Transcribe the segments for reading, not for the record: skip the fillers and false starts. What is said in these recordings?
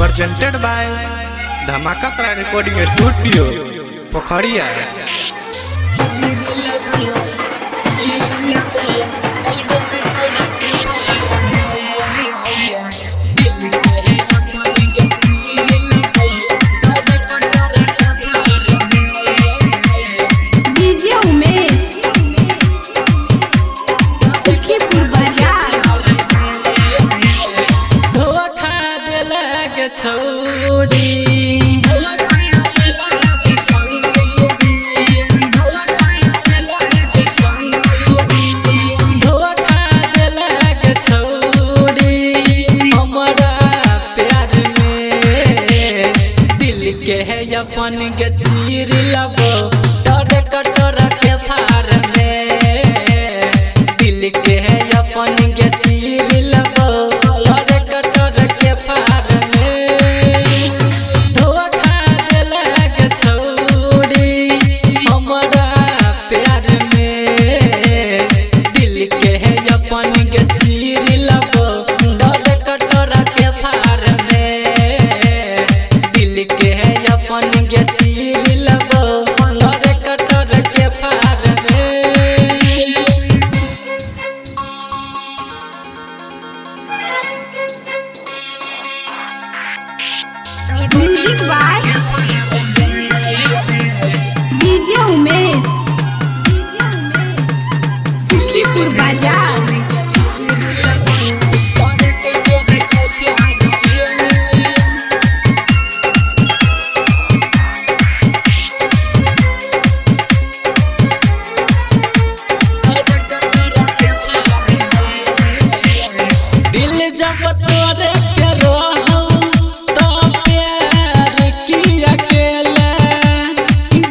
presented by धमाका त्रा recording studio पोखरिया। छोड़ी अपन के चीर लबो तोरे कटोरा के फार में दिल के है अपन के चीर लबो तोरे कटोरा के फार में धोखा देला के छोड़ी हमरा प्यार में दिल के है अपन के चीर लबो तोरे कटोरा के फार में दिल के है अपन के चीर लबो तोरे कटोरा के फार में। Music by DJ Umesh Sukhipur Bazar. दिल जब तोरे के रहूं तो प्यार किया अकेला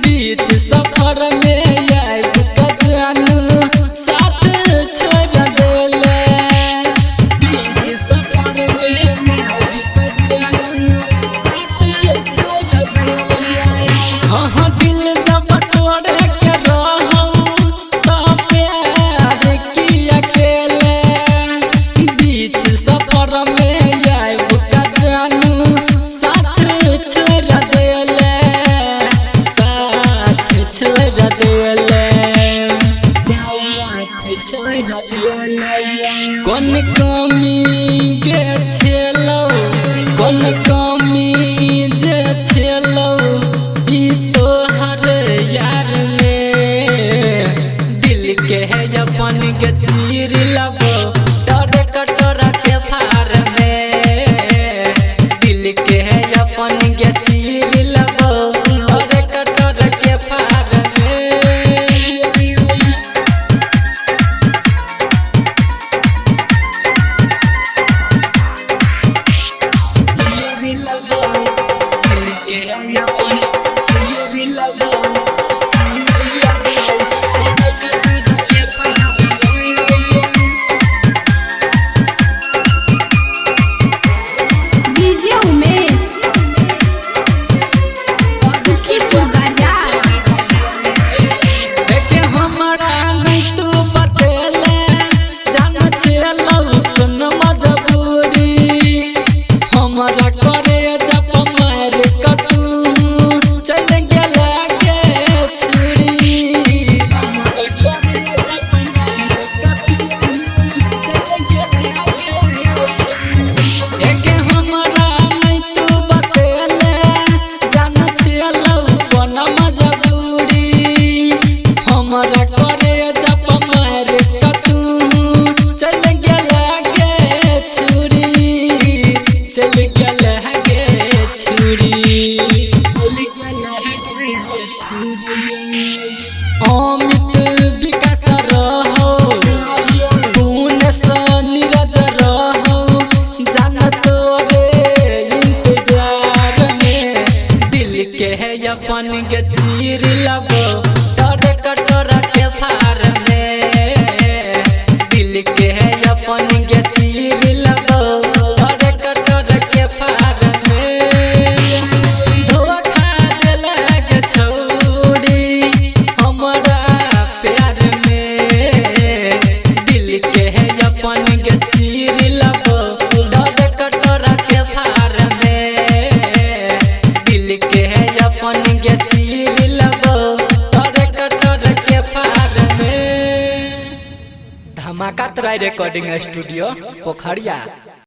बीच सफर में आइब कजानू साथ छोड़ देले बीच सफर में आइब कजानू साथ छोड़ देले। हाँ दिल जब तोरे के रहूं तो प्यार किया अकेला बीच सफर में आइब कजानू साथ छोड़ देले साथ छोड़ देले कौन कमी के छेलो कौन कमी जे छेलो ई तोहर यार में दिल के है अपन के चीर लबो तोरे कटोरा के फार में दिल के है अपन के चीर लबो तोरे कटोरा के फार में। चीर लबो दिल के है अपन चीर लबो चीर लबो तोरे कटोरा के फार में। डीजे उमेश सुखीपुर बाजार। देखे हमरा नहीं तू बतेले जान छेलौ कोन मजबूरी हमरा करे जब मार कटू चल गेला के छुरी हमरा करे जब मार कटू चल गेला के छुरी। देखे हमरा नहीं तू बतेले जान छेलौ कोन मजबूरी हमरा करे जब मार कटू चल गेला के छुरी चल गेला के छुरी चल गेला के छुरी। अमित विकास रहो गुणेश नीरज रहो जान तोरे इंतजार में दिल के है अपन के चीर लबो तोरे कटोरा के फार में दिल के है अपन के चीर लबो तोरे कटोरा के फार में धोखा देला के छोड़ी हमरा प्यार में दिल के है अपन के चीर लबो तोरे कटोरा के फार में धमाका तराई रिकॉर्डिंग स्टूडियो पोखरिया।